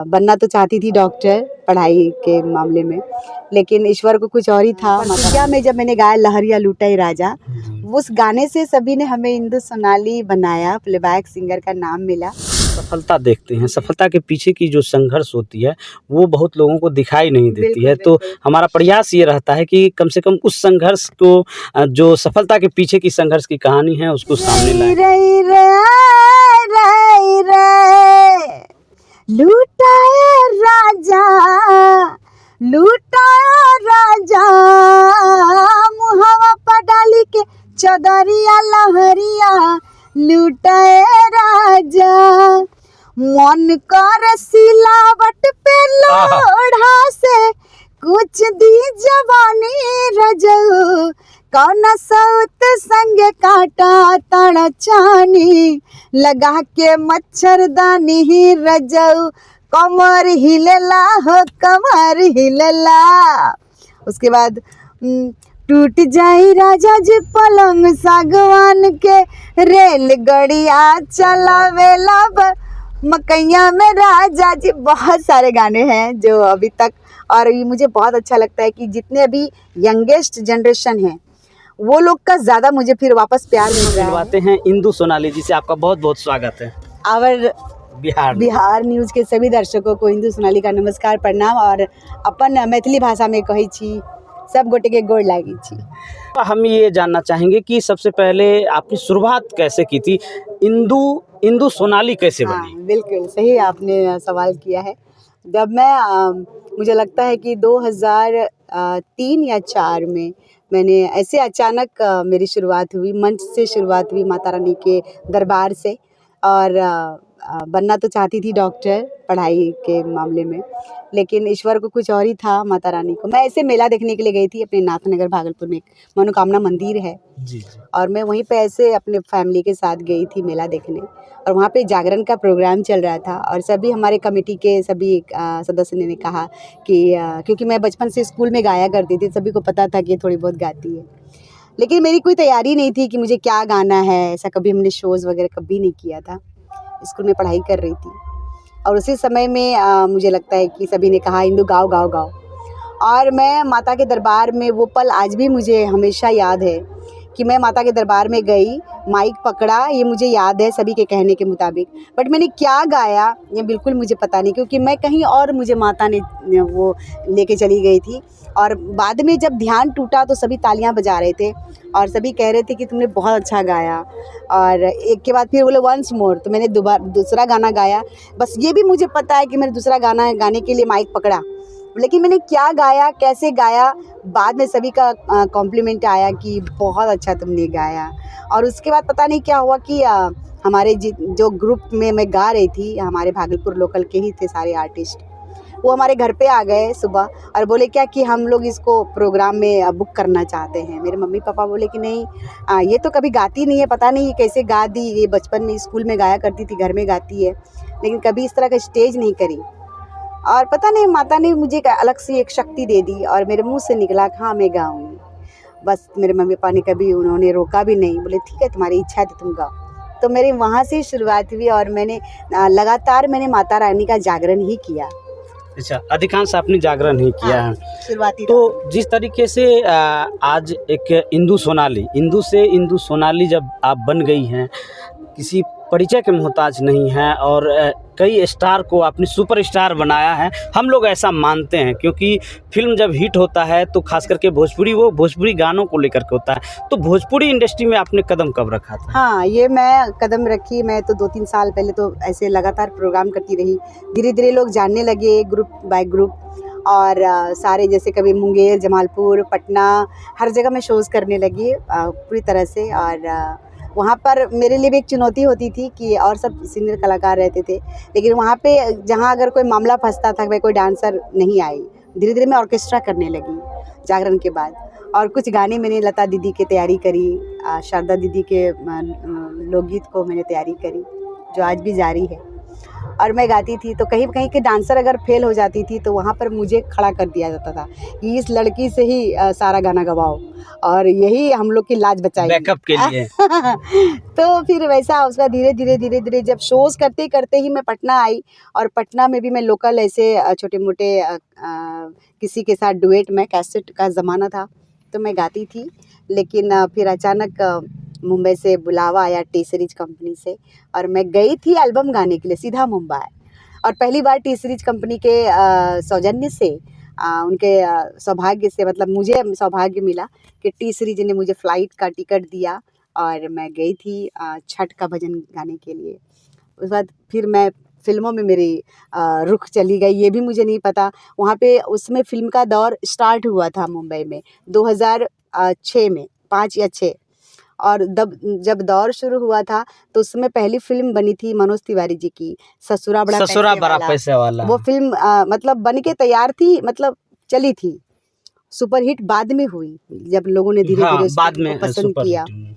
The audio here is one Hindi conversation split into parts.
बनना तो चाहती थी डॉक्टर पढ़ाई के मामले में, लेकिन ईश्वर को कुछ और ही था। प्रतिज्ञा में जब मैंने गाया लहरिया लुटाई राजा, उस गाने से सभी ने हमें इंदु सोनाली बनाया, प्लेबैक सिंगर का नाम मिला। सफलता देखते हैं, सफलता के पीछे की जो संघर्ष होती है वो बहुत लोगों को दिखाई नहीं देती है। तो हमारा प्रयास ये रहता है कि कम से कम उस संघर्ष को, जो सफलता के पीछे की संघर्ष की कहानी है, उसको सामने लाएं। लुटाया राजा, लुटाया राजा, मुहावा पर डाली के चौधरिया लहरिया लुटाए राजा। मन कर सिलावट पे लोढ़ा से कुछ दी जवानी रजऊ, कौन सौत संग काटा तड़ चानी, लगा के मच्छरदानी ही रजऊ, कमर हिलला हो कमर हिलला। उसके बाद टूट जाई राजा जी पलंग सागवान के, रेलगड़िया चलावेला मकैया में राजा जी। बहुत सारे गाने हैं जो अभी तक, और ये मुझे बहुत अच्छा लगता है कि जितने अभी यंगेस्ट जनरेशन हैं वो लोग का ज़्यादा मुझे फिर वापस प्यार मिल रहा है। हैं इंदु सोनाली जी से आपका बहुत बहुत स्वागत है। और बिहार न्यूज़ के सभी दर्शकों को इंदु सोनाली का नमस्कार, प्रणाम। और अपन मैथिली भाषा में कही छी सब गोटे के गोड़ लागी छी। हम ये जानना चाहेंगे कि सबसे पहले आपने शुरुआत कैसे की थी, इंदु सोनाली कैसे बनी? हाँ, बिल्कुल सही आपने सवाल किया है। जब मैं मुझे लगता है कि 2003 या 4 में मैंने ऐसे अचानक मेरी शुरुआत हुई, मंच से शुरुआत हुई माता रानी के दरबार से। और बनना तो चाहती थी डॉक्टर पढ़ाई के मामले में, लेकिन ईश्वर को कुछ और ही था, माता रानी को। मैं ऐसे मेला देखने के लिए गई थी अपने नाथनगर भागलपुर में, एक मनोकामना मंदिर है जी। और मैं वहीं पे ऐसे अपने फैमिली के साथ गई थी मेला देखने। और वहाँ पे जागरण का प्रोग्राम चल रहा था और सभी हमारे कमेटी के सभी सदस्य ने कहा कि क्योंकि मैं बचपन से स्कूल में गाया करती थी, सभी को पता था कि ये थोड़ी बहुत गाती है, लेकिन मेरी कोई तैयारी नहीं थी कि मुझे क्या गाना है। ऐसा कभी हमने शोज़ वगैरह कभी नहीं किया था, स्कूल में पढ़ाई कर रही थी। और उसी समय में मुझे लगता है कि सभी ने कहा इंदु गाओ गाओ गाओ। और मैं माता के दरबार में, वो पल आज भी मुझे हमेशा याद है कि मैं माता के दरबार में गई, माइक पकड़ा, ये मुझे याद है सभी के कहने के मुताबिक। बट मैंने क्या गाया ये बिल्कुल मुझे पता नहीं, क्योंकि मैं कहीं और मुझे माता ने वो लेके चली गई थी। और बाद में जब ध्यान टूटा तो सभी तालियां बजा रहे थे और सभी कह रहे थे कि तुमने बहुत अच्छा गाया। और एक के बाद फिर बोले वंस मोर, तो मैंने दूसरा गाना गाया। बस ये भी मुझे पता है कि मैंने दूसरा गाना गाने के लिए माइक पकड़ा, लेकिन मैंने क्या गाया, कैसे गाया, बाद में सभी का कॉम्प्लीमेंट आया कि बहुत अच्छा तुमने गाया। और उसके बाद पता नहीं क्या हुआ कि हमारे जो ग्रुप में मैं गा रही थी, हमारे भागलपुर लोकल के ही थे सारे आर्टिस्ट, वो हमारे घर पे आ गए सुबह और बोले क्या कि हम लोग इसको प्रोग्राम में बुक करना चाहते हैं। मेरे मम्मी पापा बोले कि नहीं, ये तो कभी गाती नहीं है, पता नहीं कैसे गा दी, ये बचपन में स्कूल में गाया करती थी, घर में गाती है, लेकिन कभी इस तरह का स्टेज नहीं करी। और पता नहीं माता ने मुझे एक अलग सी एक शक्ति दे दी और मेरे मुंह से निकला कि हाँ मैं गाऊंगी। बस मेरे मम्मी पापा ने कभी उन्होंने रोका भी नहीं, बोले ठीक है तुम्हारी इच्छा है तो तुम गाओ। तो मेरी वहाँ से शुरुआत हुई और मैंने लगातार माता रानी का जागरण ही किया। अच्छा, अधिकांश आपने जागरण ही किया है। शुरुआती तो जिस तरीके से आज एक इंदु इंदु सोनाली जब आप बन गई हैं, किसी परिचय के मोहताज नहीं हैं और कई स्टार को आपने सुपरस्टार बनाया है, हम लोग ऐसा मानते हैं। क्योंकि फिल्म जब हिट होता है तो खास करके भोजपुरी गानों को लेकर के होता है। तो भोजपुरी इंडस्ट्री में आपने कदम कब रखा था? हाँ, ये मैं कदम रखी, मैं तो 2-3 साल पहले तो ऐसे लगातार प्रोग्राम करती रही। धीरे धीरे लोग जानने लगे ग्रुप बाय ग्रुप, और सारे जैसे कभी मुंगेर, जमालपुर, पटना, हर जगह मैं शोज़ करने लगी पूरी तरह से। और वहाँ पर मेरे लिए भी एक चुनौती होती थी कि और सब सीनियर कलाकार रहते थे, लेकिन वहाँ पे जहाँ अगर कोई मामला फंसता था, कोई डांसर नहीं आई, धीरे धीरे मैं ऑर्केस्ट्रा करने लगी जागरण के बाद। और कुछ गाने मैंने लता दीदी की तैयारी करी, शारदा दीदी के लोकगीत को मैंने तैयारी करी, जो आज भी जारी है। और मैं गाती थी, तो कहीं कहीं के डांसर अगर फेल हो जाती थी तो वहाँ पर मुझे खड़ा कर दिया जाता था कि इस लड़की से ही सारा गाना गवाओ और यही हम लोग की लाज बचाएगी बैकअप के लिए। तो फिर वैसा उसका धीरे धीरे धीरे धीरे जब शोज़ करते करते ही मैं पटना आई, और पटना में भी मैं लोकल ऐसे छोटे मोटे किसी के साथ डुएट में, कैसेट का ज़माना था तो मैं गाती थी। लेकिन फिर अचानक मुंबई से बुलावा आया टी सीरीज कंपनी से, और मैं गई थी एल्बम गाने के लिए सीधा मुंबई। और पहली बार टी सीरीज कंपनी के सौजन्य से उनके सौभाग्य से, मतलब मुझे सौभाग्य मिला कि टी सीरीज ने मुझे फ़्लाइट का टिकट दिया और मैं गई थी छठ का भजन गाने के लिए। उस बाद फिर मैं फ़िल्मों में मेरी रुख चली गई, ये भी मुझे नहीं पता। वहाँ पे उसमें फ़िल्म का दौर स्टार्ट हुआ था मुंबई में 2006 में, 5 या 6। और जब दौर शुरू हुआ था तो उसमें पहली फ़िल्म बनी थी मनोज तिवारी जी की, ससुरा बड़ा ससुरा पैसे बड़ा वाला। पैसे वाला। वो फ़िल्म मतलब बन के तैयार थी, मतलब चली थी। सुपरहिट बाद में हुई, जब लोगों ने धीरे-धीरे हाँ, उस बाद फ़िल्म को में पसंद सुपर किया। हिट हुई।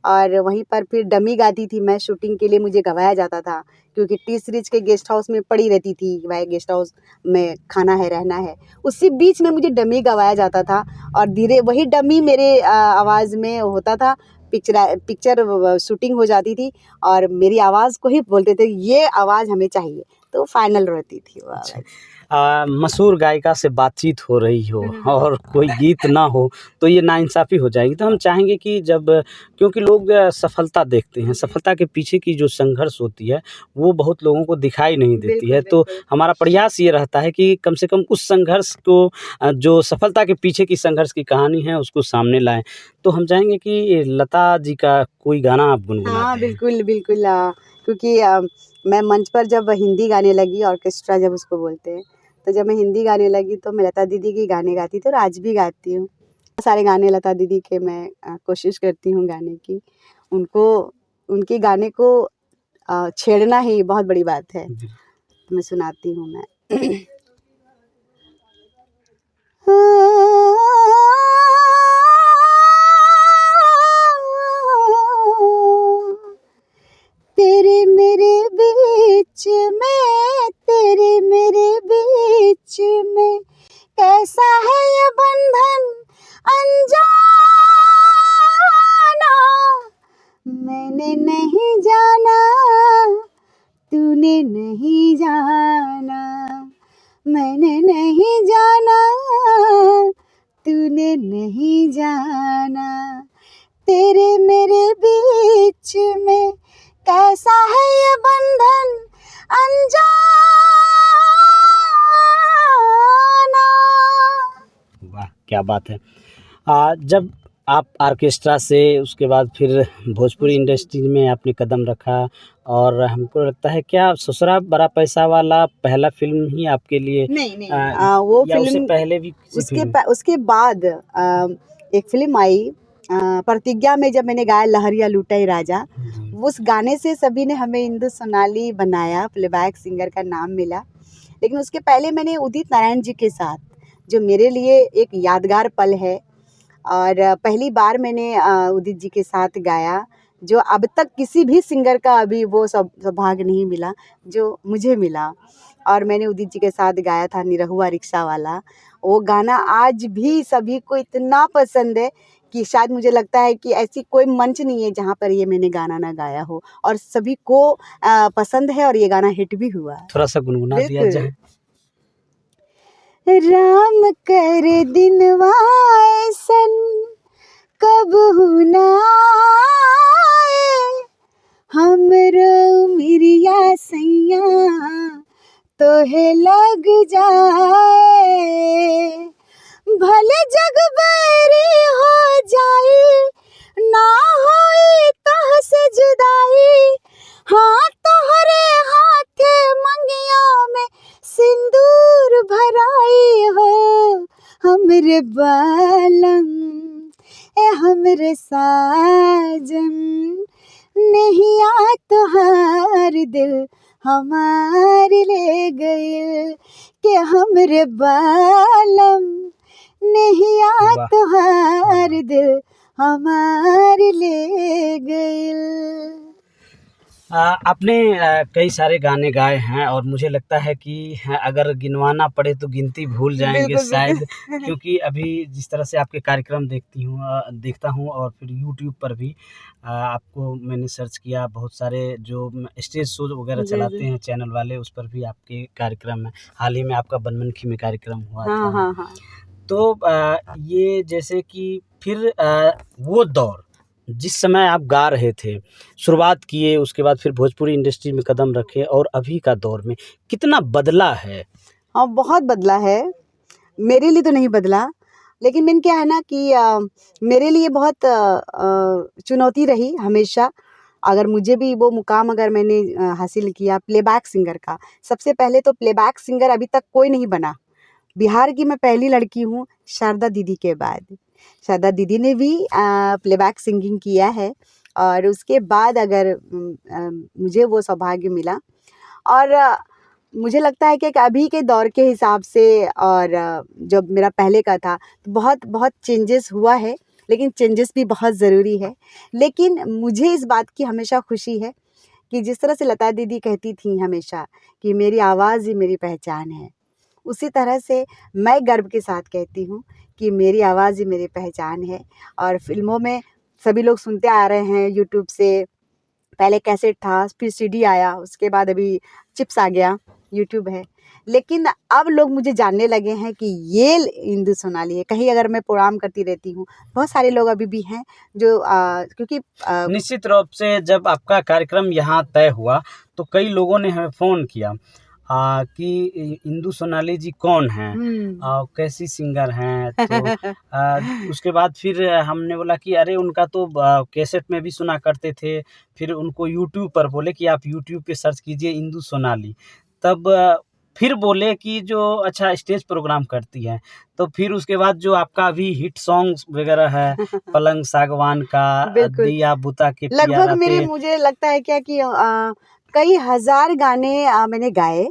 और वहीं पर फिर डमी गाती थी मैं, शूटिंग के लिए मुझे गवाया जाता था क्योंकि टी सीरीज़ के गेस्ट हाउस में पड़ी रहती थी कि भाई गेस्ट हाउस में खाना है, रहना है। उसी बीच में मुझे डमी गवाया जाता था और धीरे वही डमी मेरे आवाज़ में होता था। पिक्चर शूटिंग हो जाती थी और मेरी आवाज़ को ही बोलते थे ये आवाज़ हमें चाहिए, तो फाइनल रहती थी वो आवाज़। मशहूर गायिका से बातचीत हो रही हो और कोई गीत ना हो तो ये नाइंसाफ़ी हो जाएगी। तो हम चाहेंगे कि जब, क्योंकि लोग सफलता देखते हैं, सफलता के पीछे की जो संघर्ष होती है वो बहुत लोगों को दिखाई नहीं देती है। तो बिल्कुल। हमारा प्रयास ये रहता है कि कम से कम उस संघर्ष को, जो सफलता के पीछे की संघर्ष की कहानी है उसको सामने लाएँ। तो हम चाहेंगे कि लता जी का कोई गाना आप गुनगुना हाँ, दें। बिल्कुल, बिल्कुल क्योंकि मैं मंच पर जब हिंदी गाने लगी, ऑर्केस्ट्रा जब उसको बोलते हैं, तो जब मैं हिंदी गाने लगी तो मैं लता दीदी के गाने गाती थी और आज भी गाती हूँ। सारे गाने लता दीदी के मैं कोशिश करती हूँ गाने की। उनको उनके गाने को छेड़ना ही बहुत बड़ी बात है। जी। तो मैं सुनाती हूँ मैं। तेरे मेरे बीच में, तेरे मेरे बीच में कैसा है ये बंधन अनजाना, मैंने नहीं जाना, तूने नहीं जाना, मैंने नहीं जाना, तूने नहीं जाना, तेरे मेरे बीच में कैसा है ये बंधन अनजाना। वाह! क्या बात है। जब आप ऑर्केस्ट्रा से उसके बाद फिर भोजपुरी इंडस्ट्री में आपने कदम रखा और हमको लगता है क्या ससुरा बड़ा पैसा वाला पहला फ़िल्म ही आपके लिए, नहीं वो या उससे फ़िल्म पहले भी किसी फ़िल्म? उसके बाद एक फ़िल्म आई प्रतिज्ञा में, जब मैंने गाया लहरिया लूटे राजा, जी। उस गाने से सभी ने हमें इंदु सोनाली बनाया, प्लेबैक सिंगर का नाम मिला। लेकिन उसके पहले मैंने उदित नारायण जी के साथ, जो मेरे लिए एक यादगार पल है, और पहली बार मैंने उदित जी के साथ गाया, जो अब तक किसी भी सिंगर का अभी वो सौभाग्य नहीं मिला जो मुझे मिला। और मैंने उदित जी के साथ गाया था निरहुआ रिक्शा वाला। वो गाना आज भी सभी को इतना पसंद है कि शायद मुझे लगता है कि ऐसी कोई मंच नहीं है जहाँ पर ये मैंने गाना ना गाया हो, और सभी को पसंद है और ये गाना हिट भी हुआ है। थोड़ा-सा गुनगुना दिया बिल्कुल। जाए। राम कर दिनवा ऐसन कबहू ना आए, हमरो उमिरिया सैया तोहे लग जाए, भले जग बैरी हो जाई, ना होई तह से जुदाई, हाँ तोहरे हाथे मंगिया में सिंदूर भराई हो, हमरे बालम ए हमरे साजन, नहीं आ तोहार दिल हमार ले गइल, के हमरे बालम नहीं आ वाह! तोहार दिल हमार ले गइल। आपने कई सारे गाने गाए हैं और मुझे लगता है कि अगर गिनवाना पड़े तो गिनती भूल जाएँगे बिल्कुल, शायद, बिल्कुल। क्योंकि अभी जिस तरह से आपके कार्यक्रम देखता हूँ और फिर यूट्यूब पर भी आपको मैंने सर्च किया, बहुत सारे जो स्टेज शो वगैरह जी, चलाते जी। हैं चैनल वाले, उस पर भी आपके कार्यक्रम हैं। हाल ही में आपका बनमनखी में कार्यक्रम हुआ हाँ, था। हाँ, हाँ। तो ये जैसे कि फिर वो दौर जिस समय आप गा रहे थे, शुरुआत किए उसके बाद फिर भोजपुरी इंडस्ट्री में कदम रखे और अभी का दौर में कितना बदला है? हाँ, बहुत बदला है। मेरे लिए तो नहीं बदला, लेकिन मेन क्या है ना कि मेरे लिए बहुत चुनौती रही हमेशा। अगर मुझे भी वो मुकाम अगर मैंने हासिल किया प्लेबैक सिंगर का, सबसे पहले तो प्लेबैक सिंगर अभी तक कोई नहीं बना। बिहार की मैं पहली लड़की हूँ शारदा दीदी के बाद। शारदा दीदी ने भी प्लेबैक सिंगिंग किया है और उसके बाद अगर मुझे वो सौभाग्य मिला और मुझे लगता है कि अभी के दौर के हिसाब से और जब मेरा पहले का था तो बहुत बहुत चेंजेस हुआ है, लेकिन चेंजेस भी बहुत ज़रूरी है। लेकिन मुझे इस बात की हमेशा खुशी है कि जिस तरह से लता दीदी कहती थीं हमेशा कि मेरी आवाज़ ही मेरी पहचान है, उसी तरह से मैं गर्व के साथ कहती हूँ कि मेरी आवाज़ ही मेरी पहचान है। और फ़िल्मों में सभी लोग सुनते आ रहे हैं यूट्यूब से, पहले कैसेट था, फिर सीडी आया, उसके बाद अभी चिप्स आ गया, यूट्यूब है। लेकिन अब लोग मुझे जानने लगे हैं कि ये इंदु सोनाली है। कहीं अगर मैं प्रोग्राम करती रहती हूँ, बहुत सारे लोग अभी भी हैं जो क्योंकि निश्चित रूप से जब आपका कार्यक्रम यहाँ तय हुआ, तो कई लोगों ने हमें फ़ोन किया कि इंदु सोनाली जी कौन हैं? हुँ। कैसी सिंगर हैं? तो उसके बाद फिर हमने बोला कि अरे उनका तो कैसेट में भी सुना करते थे, फिर उनको यूट्यूब पर बोले कि आप यूट्यूब पे सर्च कीजिए इंदु सोनाली। तब फिर बोले कि जो अच्छा स्टेज प्रोग्राम करती हैं, तो फिर उसके बाद जो आपका अभी हिट सॉन्ग्स वगैरह है, पलंग सागवान का, बिल्कुल। दिया बुता के पिया लगभग मेरे रातें। मुझे लगता है क्या कि कई हज़ार गाने मैंने गाए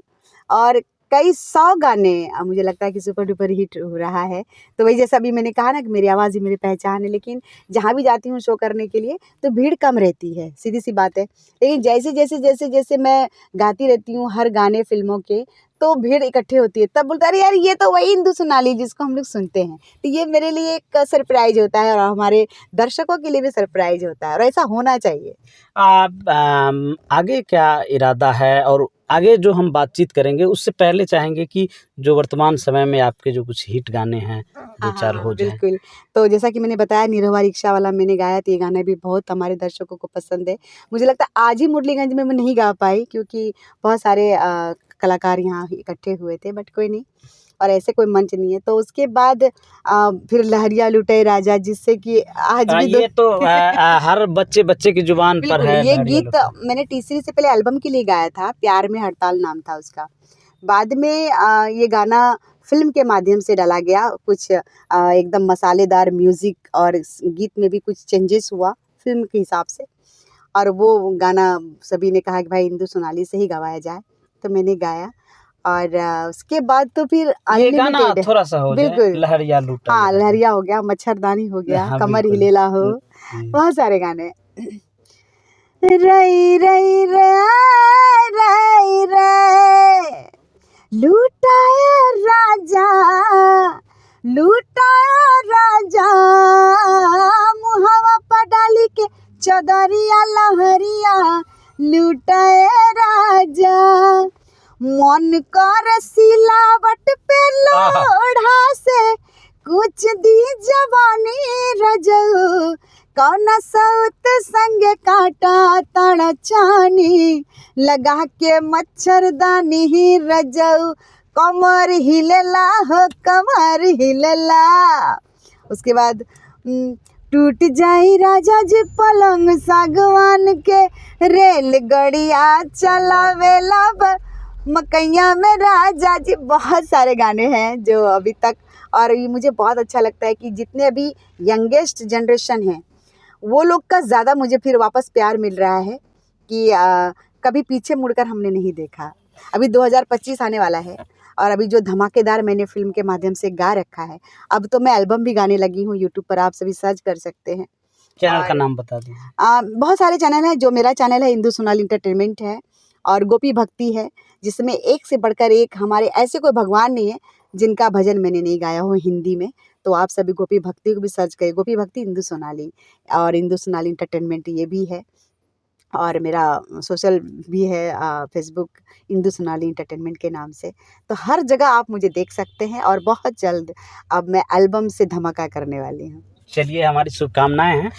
और कई 100 गाने मुझे लगता है कि सुपर डुपर हिट हो रहा है। तो वही जैसा अभी मैंने कहा ना कि मेरी आवाज़ ही मेरी पहचान है, लेकिन जहाँ भी जाती हूँ शो करने के लिए तो भीड़ कम रहती है, सीधी-सी बात है। लेकिन जैसे मैं गाती रहती हूँ हर गाने फ़िल्मों के, तो भीड़ इकट्ठे होती है। तब बोलते हैं, "अरे यार! ये तो वही इंदु सोनाली जिसको हम लोग सुनते हैं।" तो ये मेरे लिए एक सरप्राइज़ होता है और हमारे दर्शकों के लिए भी सरप्राइज़ होता है और ऐसा होना चाहिए। आगे क्या इरादा है और आगे जो हम बातचीत करेंगे उससे पहले चाहेंगे कि जो वर्तमान समय में आपके जो कुछ हिट गाने हैं, हाँ, 2-4 हाँ, हो जाएँ। बिल्कुल। तो जैसा कि मैंने बताया निरहुआ रिक्शा वाला मैंने गाया, तो ये गाना भी बहुत हमारे दर्शकों को पसंद है। मुझे लगता है आज ही मुरलीगंज में मैं नहीं गा पाई क्योंकि बहुत सारे कलाकार यहाँ इकट्ठे हुए थे, बट कोई नहीं और ऐसे कोई मंच नहीं है। तो उसके बाद फिर लहरिया लुटे राजा जिससे कि आज भी दो ये तो हर बच्चे की ज़ुबान पर बिल्कुल, है ये लहरिया गीत लुटाए। मैंने तीसरी से पहले एल्बम के लिए गाया था, प्यार में हड़ताल नाम था उसका। बाद में ये गाना फ़िल्म के माध्यम से डाला गया, कुछ एकदम मसालेदार म्यूज़िक और इस गीत में भी कुछ चेंजेस हुआ फ़िल्म के हिसाब से और वो गाना सभी ने कहा कि भाई इंदु सोनाली से ही गवाया जाए, तो मैंने गाया और उसके बाद तो फिर ये गाना अनलिमिटेड थोड़ा-सा हो जाए, बिल्कुल, लहरिया लुटाई हाँ, राजा। लहरिया हो गया, मच्छरदानी हो गया, हाँ, कमर बिल्कुल। हिलेला हो, जी। बहुत सारे गाने। रई रई रे रई रे लूटाया राजा लूटाया राजा मुहावा पर डाली के चदरिया लहरिया लूटाए राजा मन कर सिलावट पे आहा! लोढ़ा से कुछ दी जवानी रजऊ कौन सौत संग काटा तड़ चानी लगा के मच्छरदानी ही रजऊ कमर हिलला हो कमर हिलला। उसके बाद टूट जाई राजा जी पलंग सागवान के रेलगड़िया चलावेला मकैया में राजा जी। बहुत सारे गाने हैं जो अभी तक और ये मुझे बहुत अच्छा लगता है कि जितने अभी यंगेस्ट जनरेशन हैं वो लोग का ज़्यादा मुझे फिर वापस प्यार मिल रहा है कि कभी पीछे मुड़कर हमने नहीं देखा। अभी 2025 आने वाला है और अभी जो धमाकेदार मैंने फ़िल्म के माध्यम से गा रखा है, अब तो मैं एल्बम भी गाने लगी हूँ यूट्यूब पर, आप सभी सर्च कर सकते हैं। चैनल का और नाम बता दीजिए। बहुत सारे चैनल हैं। जो मेरा चैनल है इंदु सोनाली एंटरटेनमेंट है, और गोपी भक्ति है, जिसमें एक से बढ़कर एक हमारे ऐसे कोई भगवान नहीं है जिनका भजन मैंने नहीं गाया हो हिंदी में। तो आप सभी गोपी भक्ति को भी सर्च करिए, गोपी भक्ति इंदु सोनाली, और इंदु सोनाली एंटरटेनमेंट ये भी है। और मेरा सोशल भी है फेसबुक इंदु सोनाली एंटरटेनमेंट के नाम से। तो हर जगह आप मुझे देख सकते हैं, और बहुत जल्द अब मैं एल्बम से धमाका करने वाली हूँ। चलिए, हमारी शुभकामनाएं हैं।